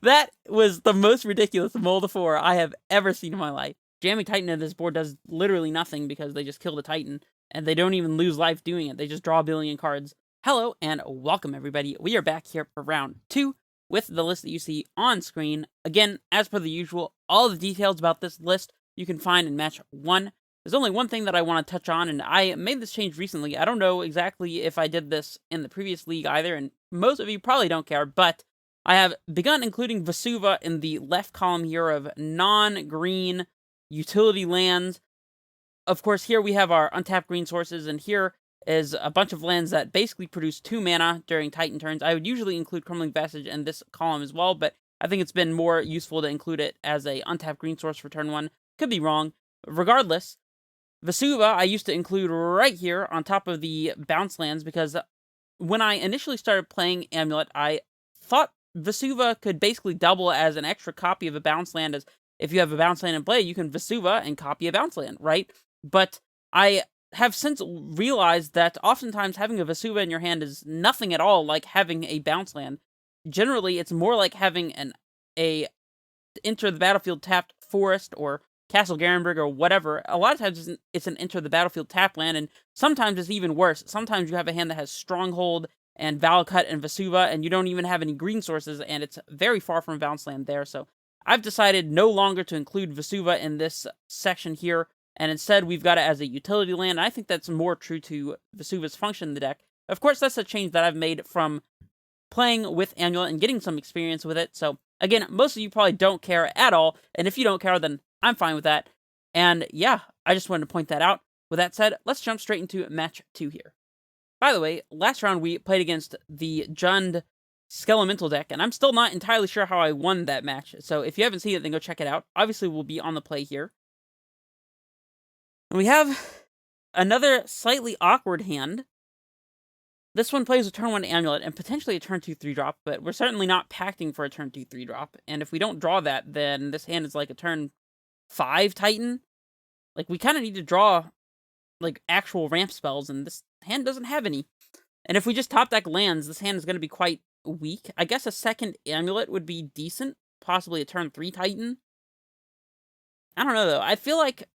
That was the most ridiculous Mold of 4 I have ever seen in my life. Jamming Titan at this board does literally nothing because they just kill the Titan, and they don't even lose life doing it. They just draw a billion cards. Hello, and welcome, everybody. We are back here for round 2 with the list that you see on screen. Again, as per the usual, all the details about this list you can find in match 1. There's only one thing that I want to touch on, and I made this change recently. I don't know exactly if I did this in the previous league either, and most of you probably don't care, but I have begun including Vesuva in the left column here of non-green utility lands. Of course, here we have our untapped green sources, and here is a bunch of lands that basically produce 2 mana during Titan turns. I would usually include Crumbling Vestige in this column as well, but I think it's been more useful to include it as a untapped green source for turn 1. Could be wrong. Regardless, Vesuva I used to include right here on top of the bounce lands because when I initially started playing Amulet, I thought Vesuva could basically double as an extra copy of a bounce land. As if you have a bounce land in play, you can Vesuva and copy a bounce land, right? But I have since realized that oftentimes having a Vesuva in your hand is nothing at all like having a bounce land. Generally, it's more like having a enter the battlefield tapped forest or Castle Garenberg or whatever. A lot of times it's an enter the battlefield tap land, and sometimes it's even worse. Sometimes you have a hand that has Stronghold and Valakut and Vesuva, and you don't even have any green sources, and it's very far from bounce land there. So I've decided no longer to include Vesuva in this section here, and instead we've got it as a utility land. I think that's more true to Vesuva's function in the deck. Of course, that's a change that I've made from playing with Amulet and getting some experience with it. So again, most of you probably don't care at all, and if you don't care, then I'm fine with that. And yeah, I just wanted to point that out. With that said, let's jump straight into match 2 here. By the way, last round we played against the Jund Skelemental deck, and I'm still not entirely sure how I won that match. So if you haven't seen it, then go check it out. Obviously, we'll be on the play here. And we have another slightly awkward hand. This one plays a turn 1 Amulet and potentially a turn 2 3-drop, but we're certainly not pacting for a turn 2 3-drop. And if we don't draw that, then this hand is like a turn 5 Titan. Like, we kind of need to draw like actual ramp spells, and this hand doesn't have any. And if we just top deck lands, this hand is going to be quite weak. I guess a second Amulet would be decent, possibly a turn 3 Titan. I don't know though. I feel like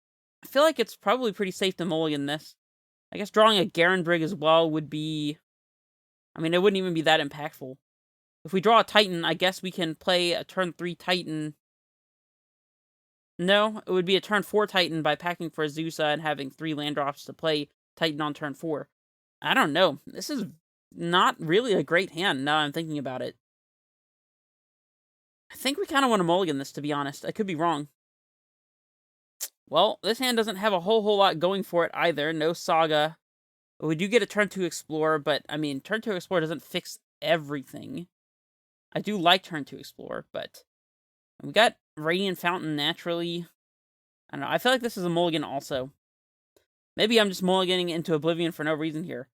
it's probably pretty safe to mulligan this. I guess drawing a Garenbrig as well would be, I mean, it wouldn't even be that impactful. If we draw a Titan, I guess we can play a turn 3 Titan. No, it would be a turn 4 Titan by packing for Azusa and having 3 land drops to play Titan on turn 4. I don't know. This is not really a great hand now I'm thinking about it. I think we kind of want to mulligan this, to be honest. I could be wrong. Well, this hand doesn't have a whole lot going for it either. No Saga. We do get a turn 2 Explorer, but, I mean, turn 2 Explorer doesn't fix everything. I do like turn 2 Explorer, but we got Radiant Fountain naturally. I don't know. I feel like this is a mulligan also. Maybe I'm just mulliganing into Oblivion for no reason here.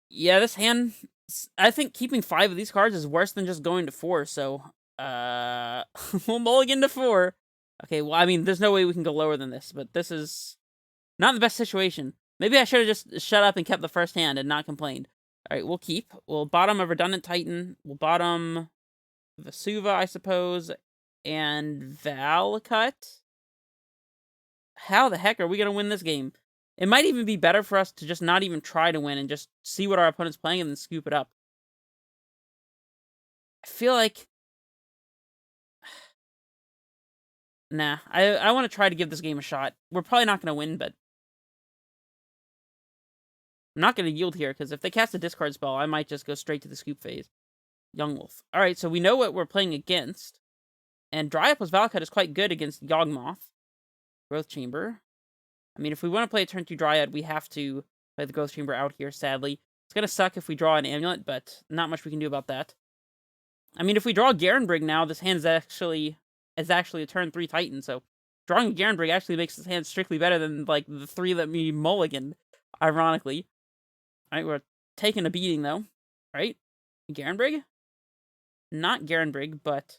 Yeah, this hand, I think keeping 5 of these cards is worse than just going to 4, so, we'll mulligan to 4. Okay, well, I mean, there's no way we can go lower than this, but this is not the best situation. Maybe I should have just shut up and kept the first hand and not complained. Alright, we'll keep. We'll bottom a Redundant Titan. We'll bottom Vesuva, I suppose, and Valakut. How the heck are we going to win this game? It might even be better for us to just not even try to win and just see what our opponent's playing and then scoop it up. I feel like... Nah, I want to try to give this game a shot. We're probably not going to win, but... I'm not going to yield here, because if they cast a discard spell, I might just go straight to the scoop phase. Yawgmoth. Alright, so we know what we're playing against. And Dry Up plus Valakut is quite good against Yawgmoth. Growth Chamber. I mean, if we want to play a turn 2 Dryad, we have to play the Growth Chamber out here, sadly. It's going to suck if we draw an Amulet, but not much we can do about that. I mean, if we draw Garenbrig now, this hand is actually a turn 3 Titan, so drawing Garenbrig actually makes this hand strictly better than, like, the 3 that we mulliganed, ironically. Alright, we're taking a beating, though. Right? Garenbrig? Not Garenbrig, but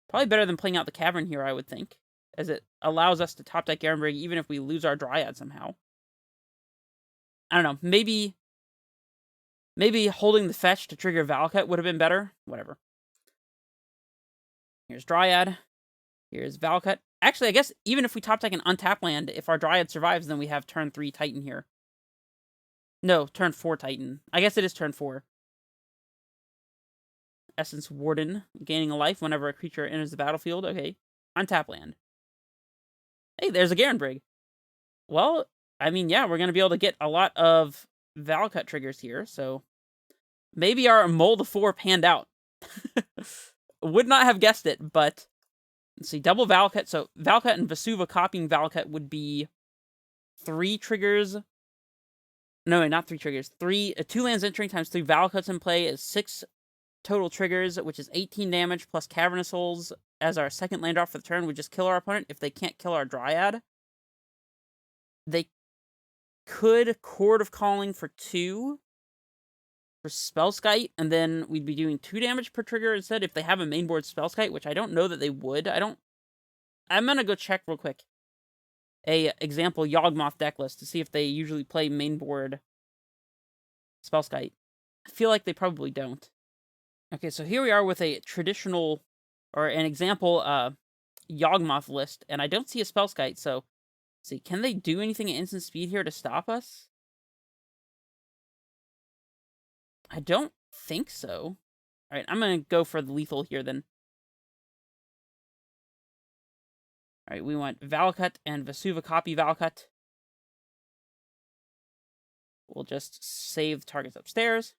probably better than playing out the Cavern here, I would think, as it allows us to top deck Garenbrig even if we lose our Dryad somehow. I don't know, maybe Maybe holding the fetch to trigger Valakut would have been better. Whatever. Here's Dryad. Here's Valakut. Actually, I guess even if we top deck an untapped land, if our Dryad survives, then we have turn 3 Titan here. No, turn 4 Titan. I guess it is turn 4. Essence Warden, gaining a life whenever a creature enters the battlefield. Okay. Untap land. Hey, there's a Garen Brig. Well, I mean, yeah, we're going to be able to get a lot of Valakut triggers here, so maybe our Mold 4 panned out. Would not have guessed it, but let's see, double Valakut. So Valakut and Vesuva copying Valakut would be 3 triggers. No, not 3 triggers. 2 lands entering times 3 Valakuts in play is 6 total triggers, which is 18 damage plus Cavernous Souls as our second land drop for the turn would just kill our opponent if they can't kill our Dryad. They could Chord of Calling for 2 for Spellskite, and then we'd be doing 2 damage per trigger instead if they have a mainboard Spellskite, which I don't know that they would. I'm gonna go check real quick a example Yawgmoth deck list to see if they usually play mainboard Spellskite. I feel like they probably don't. Okay, so here we are with a traditional, or an example, Yawgmoth list, and I don't see a Spellskite, so, let's see, can they do anything at instant speed here to stop us? I don't think so. Alright, I'm gonna go for the lethal here, then. Alright, we want Valakut and Vesuva copy Valakut. We'll just save the targets upstairs.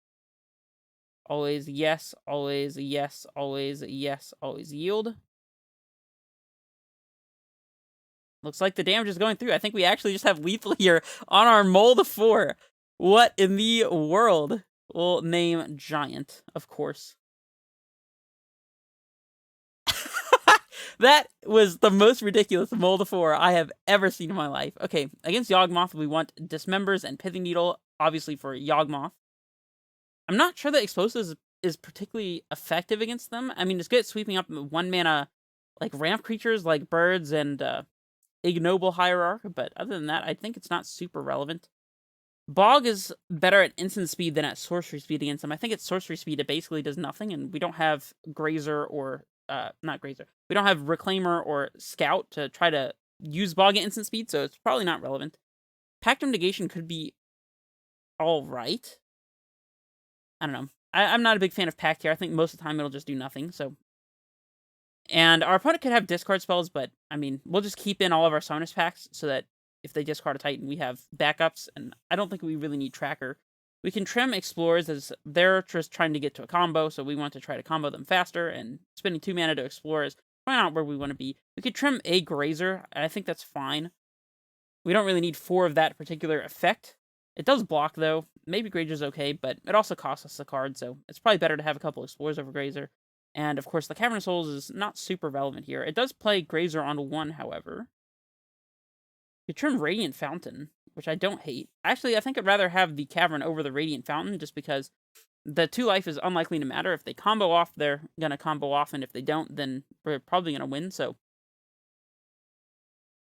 Always yes, always yes, always yes, always yield. Looks like the damage is going through. I think we actually just have lethal here on our Mold 4. What in the world? We'll name Giant, of course. That was the most ridiculous Mold 4 I have ever seen in my life. Okay, against Yawgmoth, we want Dismembers and Pithing Needle, obviously for Yawgmoth. I'm not sure that Explosives is particularly effective against them. I mean, it's good at sweeping up 1-mana, like, ramp creatures like birds and Ignoble Hierarch, but other than that, I think it's not super relevant. Bog is better at instant speed than at sorcery speed against them. I think at sorcery speed, it basically does nothing, and we don't have Grazer or, not Grazer. We don't have Reclaimer or Scout to try to use Bog at instant speed, so it's probably not relevant. Pact of Negation could be alright. I don't know. I'm not a big fan of Pact here. I think most of the time it'll just do nothing, so. And our opponent could have discard spells, but, I mean, we'll just keep in all of our Sonus packs so that if they discard a Titan, we have backups, and I don't think we really need Tracker. We can trim Explorers as they're just trying to get to a combo, so we want to try to combo them faster, and spending 2 mana to explore is probably not where we want to be. We could trim a Grazer, and I think that's fine. We don't really need 4 of that particular effect. It does block, though. Maybe Grazer's okay, but it also costs us a card, so it's probably better to have a couple Explorers over Grazer. And, of course, the Cavernous Souls is not super relevant here. It does play Grazer onto 1, however. You trim Radiant Fountain, which I don't hate. Actually, I think I'd rather have the Cavern over the Radiant Fountain, just because the 2 life is unlikely to matter. If they combo off, they're gonna combo off, and if they don't, then we're probably gonna win, so.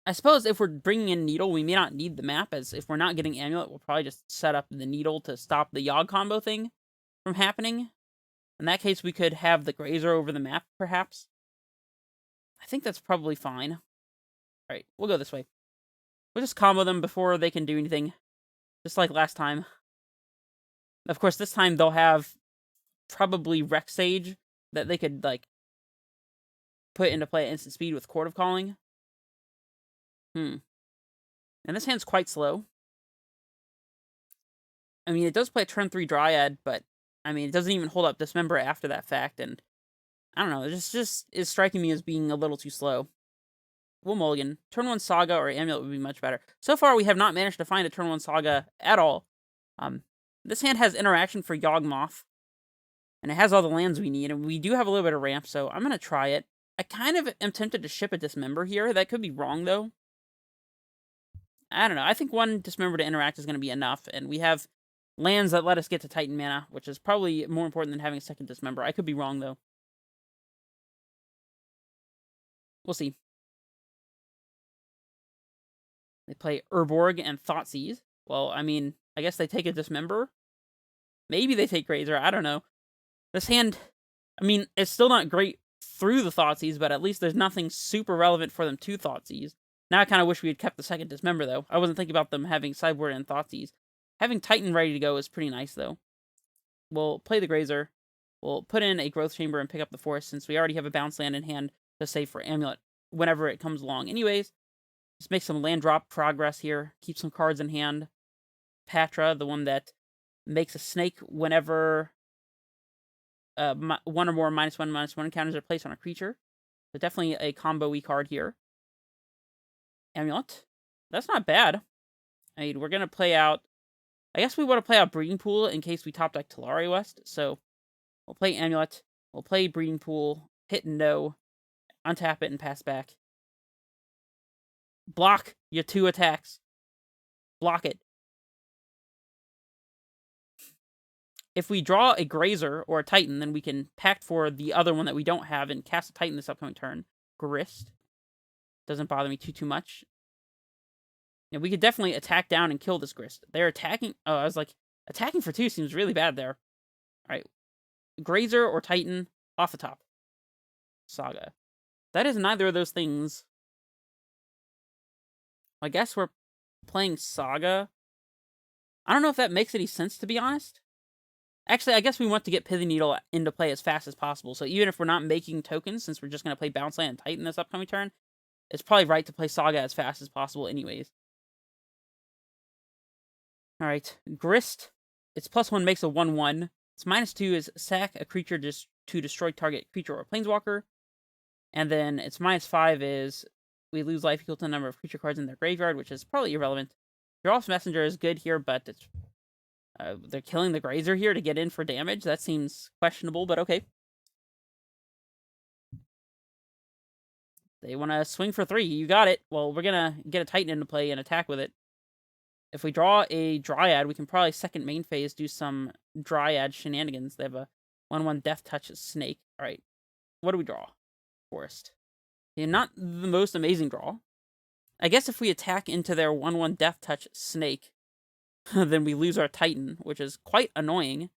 I suppose if we're bringing in Needle, we may not need the map, as if we're not getting Amulet, we'll probably just set up the Needle to stop the Yawg combo thing from happening. In that case, we could have the Grazer over the map, perhaps. I think that's probably fine. Alright, we'll go this way. We'll just combo them before they can do anything. Just like last time. Of course, this time they'll have probably Rex Sage that they could, like, put into play at instant speed with Chord of Calling. And this hand's quite slow. I mean, it does play turn 3 Dryad, but, I mean, it doesn't even hold up Dismember after that fact, and I don't know, it just is striking me as being a little too slow. We'll mulligan. Turn 1 Saga or Amulet would be much better. So far, we have not managed to find a turn 1 Saga at all. This hand has interaction for Yawgmoth, and it has all the lands we need, and we do have a little bit of ramp, so I'm going to try it. I kind of am tempted to ship a Dismember here. That could be wrong, though. I don't know. I think 1 Dismember to interact is going to be enough, and we have lands that let us get to Titan mana, which is probably more important than having a second Dismember. I could be wrong, though. We'll see. They play Urborg and Thoughtseize. Well, I mean, I guess they take a Dismember. Maybe they take Grazer, I don't know. This hand, I mean, it's still not great through the Thoughtseize, but at least there's nothing super relevant for them to Thoughtseize. Now I kind of wish we had kept the second Dismember, though. I wasn't thinking about them having Sideboard and Thoughtseize. Having Titan ready to go is pretty nice, though. We'll play the Grazer. We'll put in a Growth Chamber and pick up the Forest, since we already have a bounce land in hand to save for Amulet whenever it comes along. Anyways, just make some land drop progress here. Keep some cards in hand. Patra, the one that makes a snake whenever one or more -1/-1 counters are placed on a creature. So definitely a combo-y card here. Amulet. That's not bad. I mean, we're going to play out... I guess we want to play out Breeding Pool in case we top deck Talari West. So we'll play Amulet. We'll play Breeding Pool. Hit and no. Untap it and pass back. Block your 2 attacks. Block it. If we draw a Grazer or a Titan, then we can pact for the other one that we don't have and cast a Titan this upcoming turn. Grist. Doesn't bother me too much. Yeah, we could definitely attack down and kill this Grist. They're attacking... Oh, I was like, attacking for 2 seems really bad there. Alright. Grazer or Titan, off the top. Saga. That is neither of those things. I guess we're playing Saga. I don't know if that makes any sense, to be honest. Actually, I guess we want to get Pithy Needle into play as fast as possible. So even if we're not making tokens, since we're just going to play Bounce Land and Titan this upcoming turn, it's probably right to play Saga as fast as possible anyways. Alright, Grist. Its +1 makes a 1/1. Its -2 is sack a creature to destroy target creature or planeswalker. And then its -5 is we lose life equal to the number of creature cards in their graveyard, which is probably irrelevant. Draw's Messenger is good here, but it's they're killing the Grazer here to get in for damage. That seems questionable, but okay. They want to swing for 3. You got it. Well, we're going to get a Titan into play and attack with it. If we draw a Dryad, we can probably second main phase do some Dryad shenanigans. They have a 1/1 Death Touch Snake. Alright. What do we draw? Forest. Yeah, not the most amazing draw. I guess if we attack into their 1/1 Death Touch Snake, then we lose our Titan, which is quite annoying.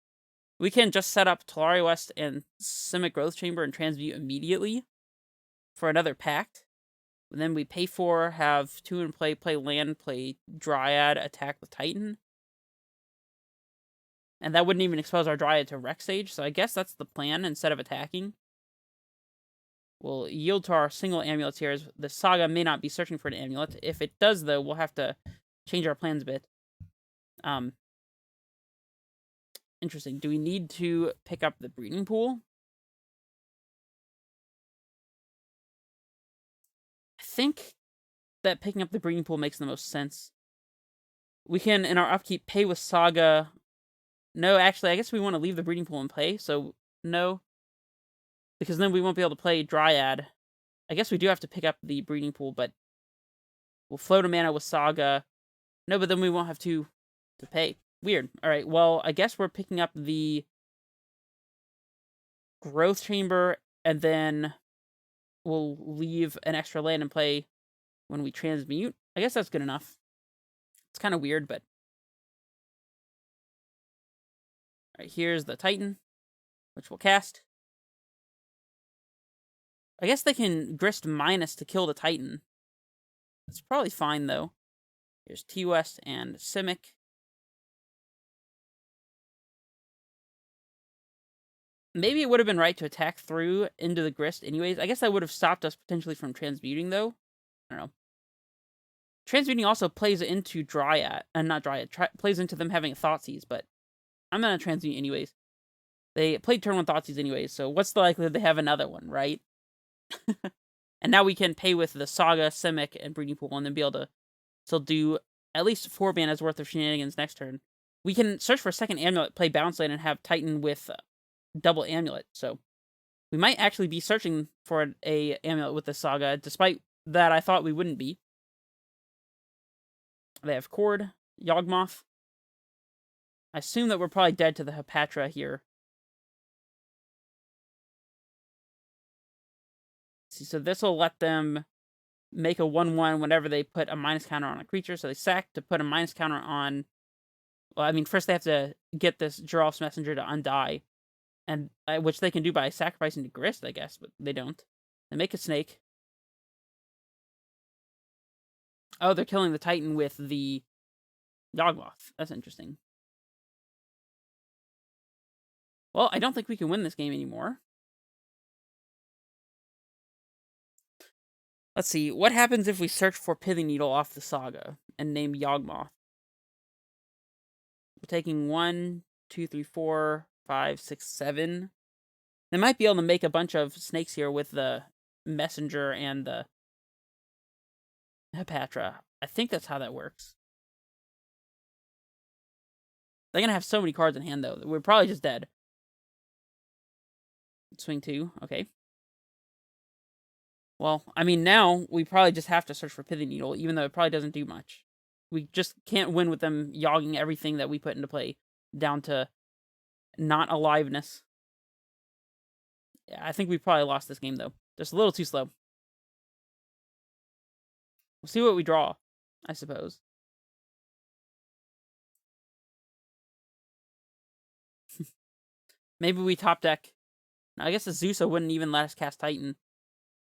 We can just set up Talari West and Simic Growth Chamber and transmute immediately for another pact. And then we pay for, have 2 in play, play land, play Dryad, attack with Titan. And that wouldn't even expose our Dryad to Wreck Stage, so I guess that's the plan instead of attacking. We'll yield to our single amulets here, as the Saga may not be searching for an amulet. If it does, though, we'll have to change our plans a bit. Interesting. Do we need to pick up the Breeding Pool? I think that picking up the Breeding Pool makes the most sense. We can, in our upkeep, pay with Saga. No, actually, I guess we want to leave the Breeding Pool in play, so no. Because then we won't be able to play Dryad. I guess we do have to pick up the Breeding Pool, but we'll float a mana with Saga. No, but then we won't have to pay. Weird. Alright, well, I guess we're picking up the Growth Chamber, and then we'll leave an extra land in play when we transmute. I guess that's good enough. It's kind of weird, but... Alright, here's the Titan, which we'll cast. I guess they can Grist minus to kill the Titan. It's probably fine, though. Here's T-West and Simic. Maybe it would have been right to attack through into the Grist anyways. I guess that would have stopped us potentially from transmuting, though. I don't know. Transmuting also plays into Dryad. Not Dryad. Plays into them having a Thoughtseize, but I'm going to transmute anyways. They played turn 1 Thoughtseize anyways, so what's the likelihood they have another one, right? And now we can pay with the Saga, Simic, and Breeding Pool, and then be able to still do at least 4 mana's worth of shenanigans next turn. We can search for a second Amulet, play Bounce Land, and have Titan with double Amulet. So we might actually be searching for a Amulet with the Saga, despite that I thought we wouldn't be. They have Cord, Yawgmoth. I assume that we're probably dead to the Hepatra here. See, so this will let them make a 1/1 whenever they put a minus counter on a creature. So they sack to put a minus counter on... Well, I mean, first they have to get this Giraffe Messenger to undie, and which they can do by sacrificing to Grist, I guess, but they don't. They make a snake. Oh, they're killing the Titan with the Yawgmoth. That's interesting. Well, I don't think we can win this game anymore. Let's see. What happens if we search for Pithing Needle off the saga and name Yawgmoth? We're taking 1, 2, 3, 4, 5, 6, 7. They might be able to make a bunch of snakes here with the Messenger and the Hepatra. I think that's how that works. They're gonna have so many cards in hand, though. We're probably just dead. Swing 2. Okay. Well, I mean, now we probably just have to search for Pithing Needle, even though it probably doesn't do much. We just can't win with them yogging everything that we put into play down to not aliveness. Yeah, I think we probably lost this game, though. Just a little too slow. We'll see what we draw, I suppose. Maybe we top deck. Now, I guess the Zeusa wouldn't even let us cast Titan.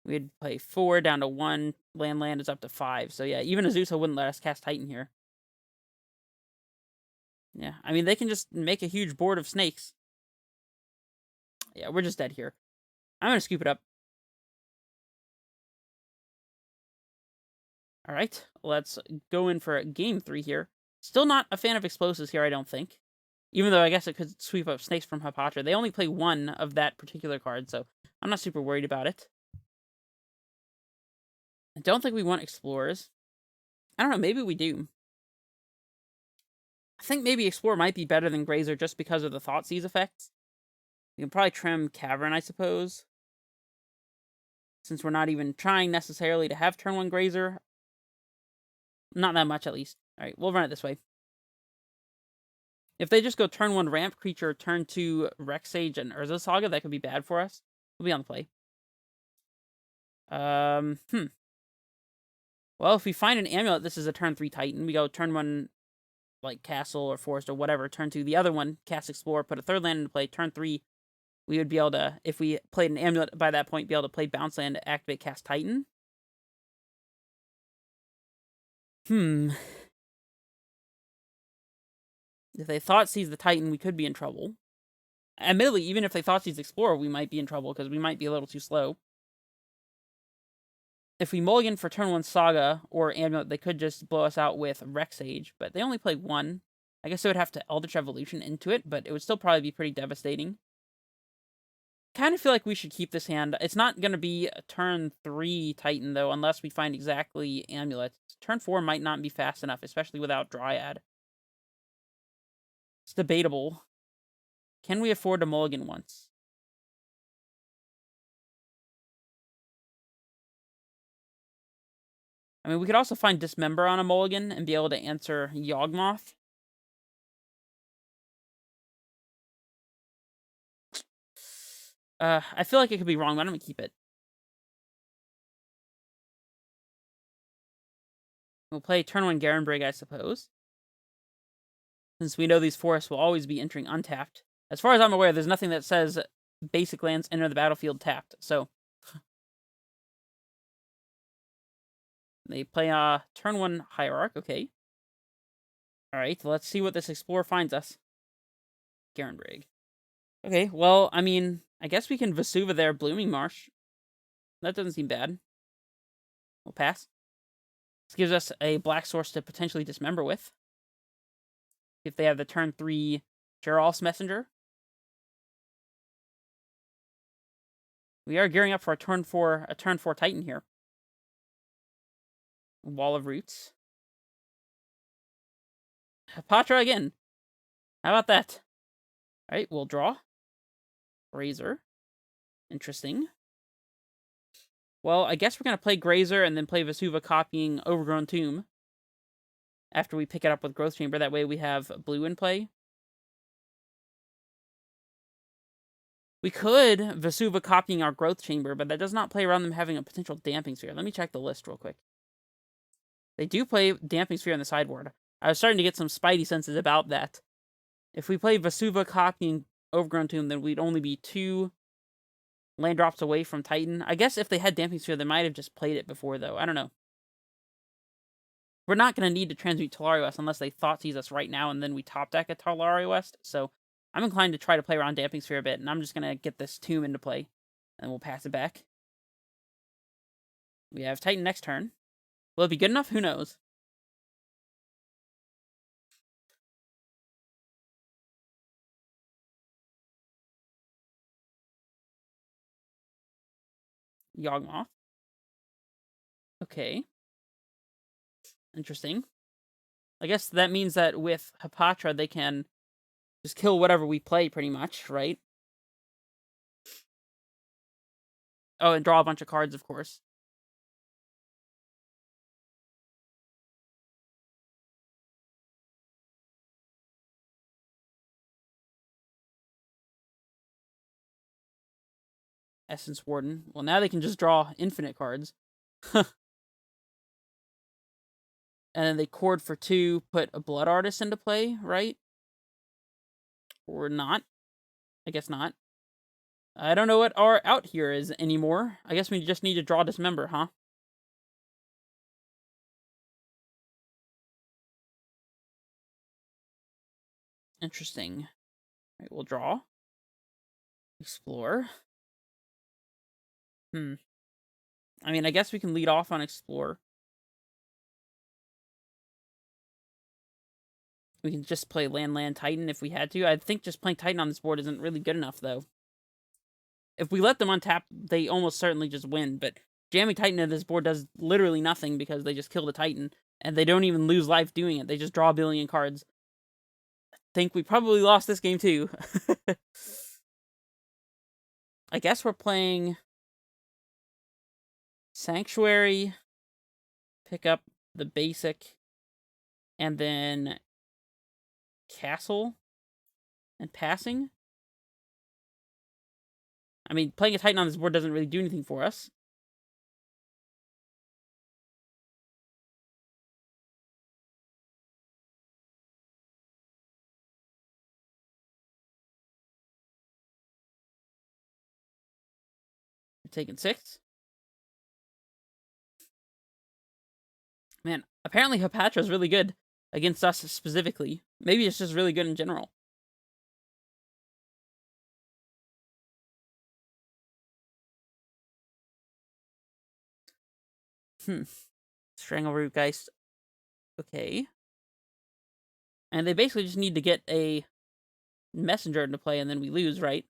We'd play 4 down to 1. Land is up to 5. So yeah, even a Zeusa wouldn't let us cast Titan here. Yeah, I mean, they can just make a huge board of snakes. Yeah, we're just dead here. I'm going to scoop it up. Alright, let's go in for game 3 here. Still not a fan of explosives here, I don't think. Even though I guess it could sweep up snakes from Hepatra. They only play 1 of that particular card, so I'm not super worried about it. I don't think we want Explorers. I don't know, maybe we do. I think maybe Explorer might be better than Grazer just because of the Thoughtseize effects. We can probably trim Cavern, I suppose. Since we're not even trying necessarily to have turn 1 Grazer. Not that much, at least. Alright, we'll run it this way. If they just go turn 1 Ramp Creature, turn 2 Rex Sage, and Urza Saga, that could be bad for us. We'll be on the play. Well, if we find an Amulet, this is a turn 3 Titan. We go turn 1, like, Castle or Forest or whatever. Turn 2, the other one, cast Explore, put a 3rd land into play. Turn 3, we would be able to, if we played an Amulet by that point, be able to play Bounce Land to activate cast Titan. If they Thoughtseize the Titan, we could be in trouble. Admittedly, even if they Thoughtseize Explorer, we might be in trouble, because we might be a little too slow. If we mulligan for turn 1 Saga or Amulet, they could just blow us out with Rex Sage, but they only play 1. I guess they would have to Eldritch Evolution into it, but it would still probably be pretty devastating. Kind of feel like we should keep this hand. It's not going to be a turn 3 Titan, though, unless we find exactly Amulet. Turn 4 might not be fast enough, especially without Dryad. It's debatable. Can we afford to mulligan once? I mean, we could also find Dismember on a mulligan and be able to answer Yawgmoth. I feel like it could be wrong, but I'm going to keep it. We'll play turn 1 Garenbrig, I suppose. Since we know these forests will always be entering untapped. As far as I'm aware, there's nothing that says basic lands enter the battlefield tapped, so... They play turn 1 Hierarch, okay. Alright, let's see what this Explorer finds us. Garenbrig. Okay, well, I mean, I guess we can Vesuva their Blooming Marsh. That doesn't seem bad. We'll pass. This gives us a black source to potentially dismember with. If they have the turn 3 Geralf's Messenger. We are gearing up for a turn 4 Titan here. Wall of Roots. Hepatra again. How about that? Alright, we'll draw. Grazer. Interesting. Well, I guess we're going to play Grazer and then play Vesuva copying Overgrown Tomb. After we pick it up with Growth Chamber, that way we have blue in play. We could Vesuva copying our Growth Chamber, but that does not play around them having a potential Damping Sphere. Let me check the list real quick. They do play Damping Sphere on the sideboard. I was starting to get some spidey senses about that. If we play Vesuva, Cockney, and Overgrown Tomb, then we'd only be 2 land drops away from Titan. I guess if they had Damping Sphere, they might have just played it before, though. I don't know. We're not going to need to transmute Talari West unless they thought seize us right now, and then we top deck a Talari West. So I'm inclined to try to play around Damping Sphere a bit, and I'm just going to get this Tomb into play, and we'll pass it back. We have Titan next turn. Will it be good enough? Who knows? Yawgmoth. Okay. Interesting. I guess that means that with Hapatra, they can just kill whatever we play, pretty much, right? Oh, and draw a bunch of cards, of course. Essence Warden. Well, now they can just draw infinite cards. And then they cord for 2, put a Blood Artist into play, right? Or not. I guess not. I don't know what our out here is anymore. I guess we just need to draw Dismember, huh? Interesting. Alright, we'll draw. Explore. I mean, I guess we can lead off on Explore. We can just play Land Titan if we had to. I think just playing Titan on this board isn't really good enough, though. If we let them untap, they almost certainly just win, but jamming Titan into this board does literally nothing because they just kill the Titan, and they don't even lose life doing it. They just draw a billion cards. I think we probably lost this game, too. I guess we're playing Sanctuary, pick up the basic, and then Castle and passing. I mean, playing a Titan on this board doesn't really do anything for us. We're taking 6. Man, apparently Hapatra is really good against us specifically. Maybe it's just really good in general. Strangleroot Geist. Okay. And they basically just need to get a messenger into play and then we lose, right?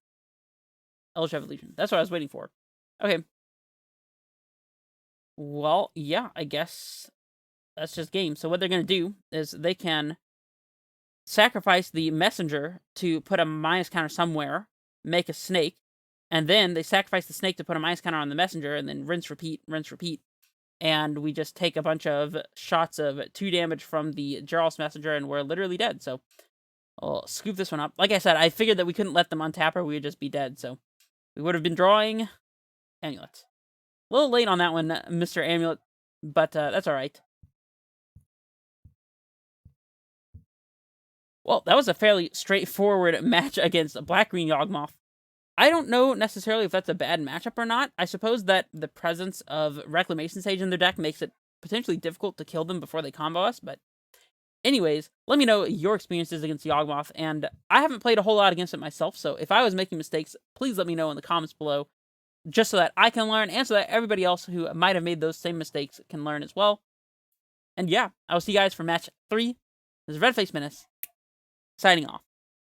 Elvish Evolution. That's what I was waiting for. Okay. Well, yeah, I guess that's just game. So what they're going to do is they can sacrifice the messenger to put a minus counter somewhere, make a snake, and then they sacrifice the snake to put a minus counter on the messenger, and then rinse, repeat, and we just take a bunch of shots of 2 damage from the Geralt's messenger, and we're literally dead, so I'll scoop this one up. Like I said, I figured that we couldn't let them untap her, we would just be dead, so we would have been drawing Amulet. A little late on that one, Mr. Amulet, but that's alright. Well, that was a fairly straightforward match against Black-Green Yawgmoth. I don't know necessarily if that's a bad matchup or not. I suppose that the presence of Reclamation Sage in their deck makes it potentially difficult to kill them before they combo us, but anyways, let me know your experiences against Yawgmoth, and I haven't played a whole lot against it myself, so if I was making mistakes, please let me know in the comments below, just so that I can learn, and so that everybody else who might have made those same mistakes can learn as well. And yeah, I will see you guys for match 3. This is Redface Menace, signing off.